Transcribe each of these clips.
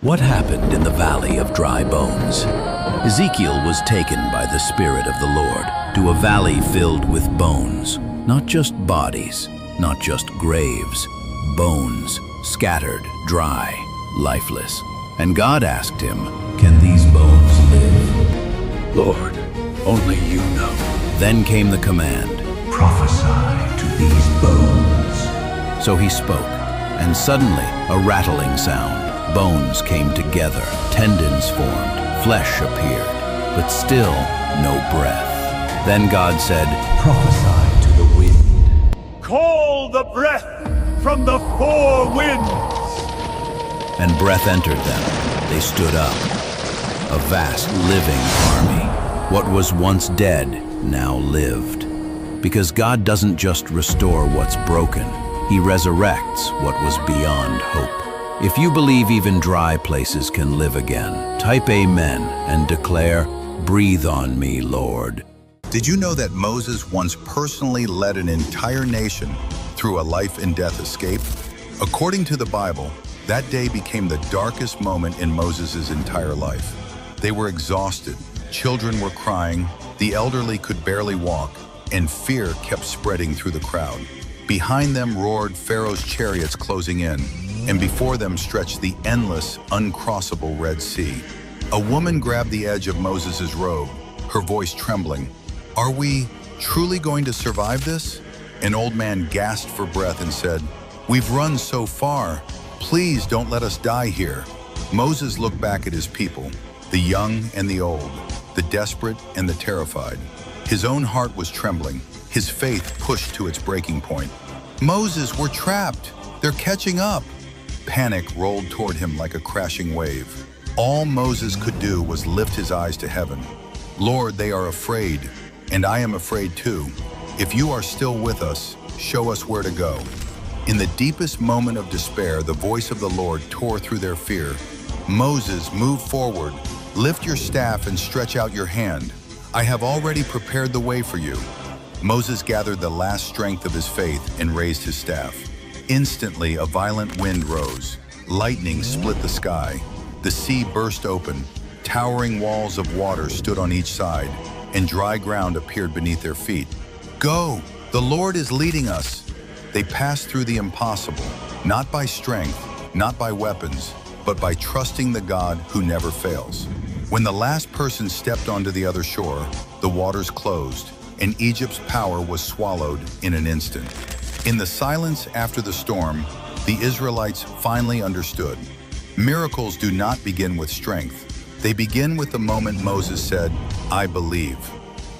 What happened in the valley of dry bones? Ezekiel was taken by the Spirit of the Lord to a valley filled with bones, not just bodies, not just graves, bones, scattered, dry, lifeless. And God asked him, "Can these bones live?" Lord, only you know. Then came the command, "Prophesy to these bones." So he spoke, and suddenly a rattling sound. Bones came together, tendons formed, flesh appeared, but still no breath. Then God said, "Prophesy to the wind." Call the breath from the four winds. And breath entered them. They stood up. A vast living army. What was once dead now lived. Because God doesn't just restore what's broken, He resurrects what was beyond hope. If you believe even dry places can live again, type Amen and declare, "Breathe on me, Lord." Did you know that Moses once personally led an entire nation through a life and death escape? According to the Bible, that day became the darkest moment in Moses' entire life. They were exhausted, children were crying, the elderly could barely walk, and fear kept spreading through the crowd. Behind them roared Pharaoh's chariots closing in, and before them stretched the endless, uncrossable Red Sea. A woman grabbed the edge of Moses' robe, her voice trembling. "Are we truly going to survive this?" An old man gasped for breath and said, "We've run so far. Please don't let us die here." Moses looked back at his people, the young and the old, the desperate and the terrified. His own heart was trembling, his faith pushed to its breaking point. "Moses, we're trapped. They're catching up." Panic rolled toward him like a crashing wave. All Moses could do was lift his eyes to heaven. "Lord, they are afraid, and I am afraid too. If you are still with us, show us where to go." In the deepest moment of despair, the voice of the Lord tore through their fear. "Moses, move forward. Lift your staff and stretch out your hand. I have already prepared the way for you." Moses gathered the last strength of his faith and raised his staff. Instantly, a violent wind rose. Lightning split the sky. The sea burst open. Towering walls of water stood on each side, and dry ground appeared beneath their feet. "Go! The Lord is leading us." They passed through the impossible, not by strength, not by weapons, but by trusting the God who never fails. When the last person stepped onto the other shore, the waters closed, and Egypt's power was swallowed in an instant. In the silence after the storm, the Israelites finally understood. Miracles do not begin with strength. They begin with the moment Moses said, "I believe."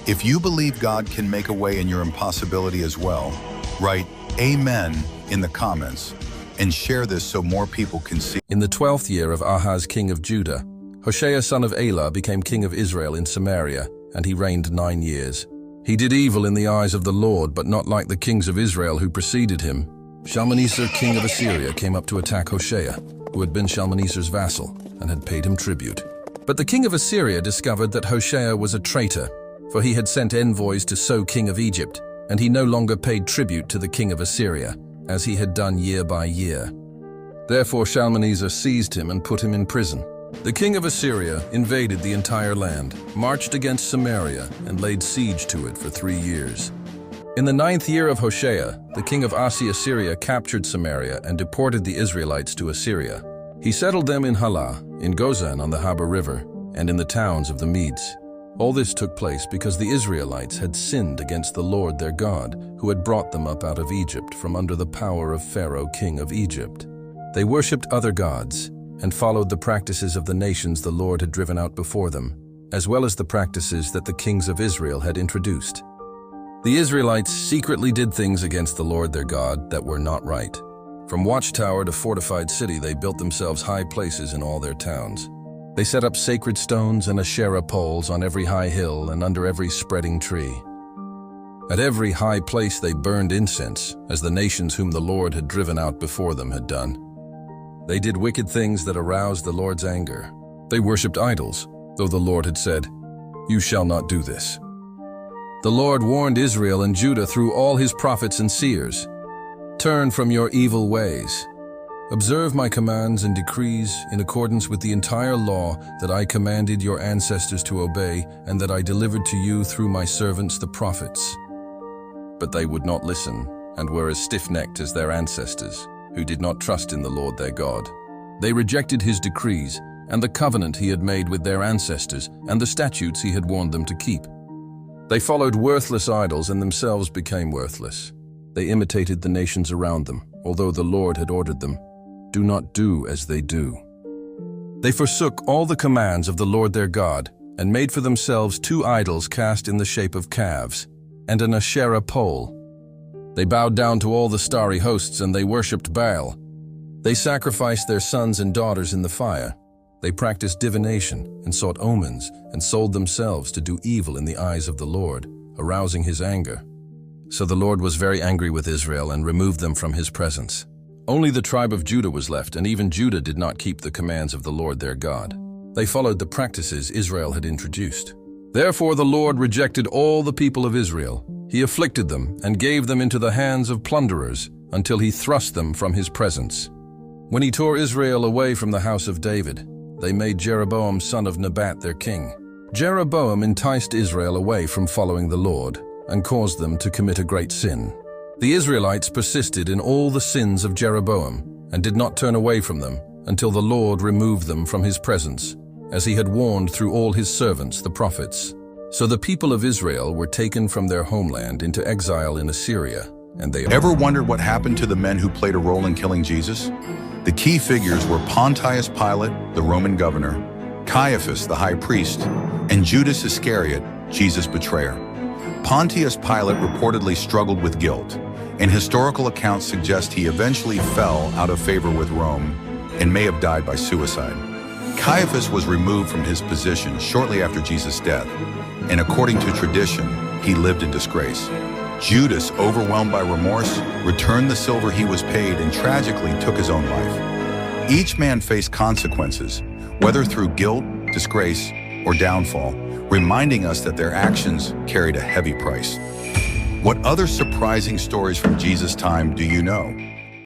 If you believe God can make a way in your impossibility as well, write Amen in the comments and share this so more people can see. In the 12th year of Ahaz, king of Judah, Hoshea son of Elah became king of Israel in Samaria, and he reigned 9 years. He did evil in the eyes of the Lord, but not like the kings of Israel who preceded him. Shalmaneser, king of Assyria, came up to attack Hoshea, who had been Shalmaneser's vassal and had paid him tribute. But the king of Assyria discovered that Hoshea was a traitor, for he had sent envoys to So, king of Egypt, and he no longer paid tribute to the king of Assyria, as he had done year by year. Therefore Shalmaneser seized him and put him in prison. The king of Assyria invaded the entire land, marched against Samaria, and laid siege to it for 3 years. In the 9th year of Hoshea, the king of Assyria captured Samaria and deported the Israelites to Assyria. He settled them in Halah, in Gozan on the Habor River, and in the towns of the Medes. All this took place because the Israelites had sinned against the Lord their God, who had brought them up out of Egypt from under the power of Pharaoh, king of Egypt. They worshipped other gods and followed the practices of the nations the Lord had driven out before them, as well as the practices that the kings of Israel had introduced. The Israelites secretly did things against the Lord their God that were not right. From watchtower to fortified city, they built themselves high places in all their towns. They set up sacred stones and Asherah poles on every high hill and under every spreading tree. At every high place they burned incense, as the nations whom the Lord had driven out before them had done. They did wicked things that aroused the Lord's anger. They worshipped idols, though the Lord had said, "You shall not do this." The Lord warned Israel and Judah through all his prophets and seers, "Turn from your evil ways. Observe my commands and decrees in accordance with the entire law that I commanded your ancestors to obey and that I delivered to you through my servants the prophets." But they would not listen and were as stiff-necked as their ancestors, who did not trust in the Lord their God. They rejected his decrees and the covenant he had made with their ancestors and the statutes he had warned them to keep. They followed worthless idols and themselves became worthless. They imitated the nations around them, although the Lord had ordered them, "Do not do as they do." They forsook all the commands of the Lord their God and made for themselves 2 idols cast in the shape of calves and an Asherah pole. They bowed down to all the starry hosts and they worshipped Baal. They sacrificed their sons and daughters in the fire. They practiced divination and sought omens and sold themselves to do evil in the eyes of the Lord, arousing his anger. So the Lord was very angry with Israel and removed them from his presence. Only the tribe of Judah was left, and even Judah did not keep the commands of the Lord their God. They followed the practices Israel had introduced. Therefore the Lord rejected all the people of Israel. He afflicted them and gave them into the hands of plunderers until he thrust them from his presence. When he tore Israel away from the house of David, they made Jeroboam son of Nebat their king. Jeroboam enticed Israel away from following the Lord and caused them to commit a great sin. The Israelites persisted in all the sins of Jeroboam and did not turn away from them until the Lord removed them from his presence, as he had warned through all his servants, the prophets. So the people of Israel were taken from their homeland into exile in Assyria, and they... Ever wondered what happened to the men who played a role in killing Jesus? The key figures were Pontius Pilate, the Roman governor, Caiaphas, the high priest, and Judas Iscariot, Jesus' betrayer. Pontius Pilate reportedly struggled with guilt, and historical accounts suggest he eventually fell out of favor with Rome and may have died by suicide. Caiaphas was removed from his position shortly after Jesus' death, and according to tradition, he lived in disgrace. Judas, overwhelmed by remorse, returned the silver he was paid and tragically took his own life. Each man faced consequences, whether through guilt, disgrace, or downfall, reminding us that their actions carried a heavy price. What other surprising stories from Jesus' time do you know?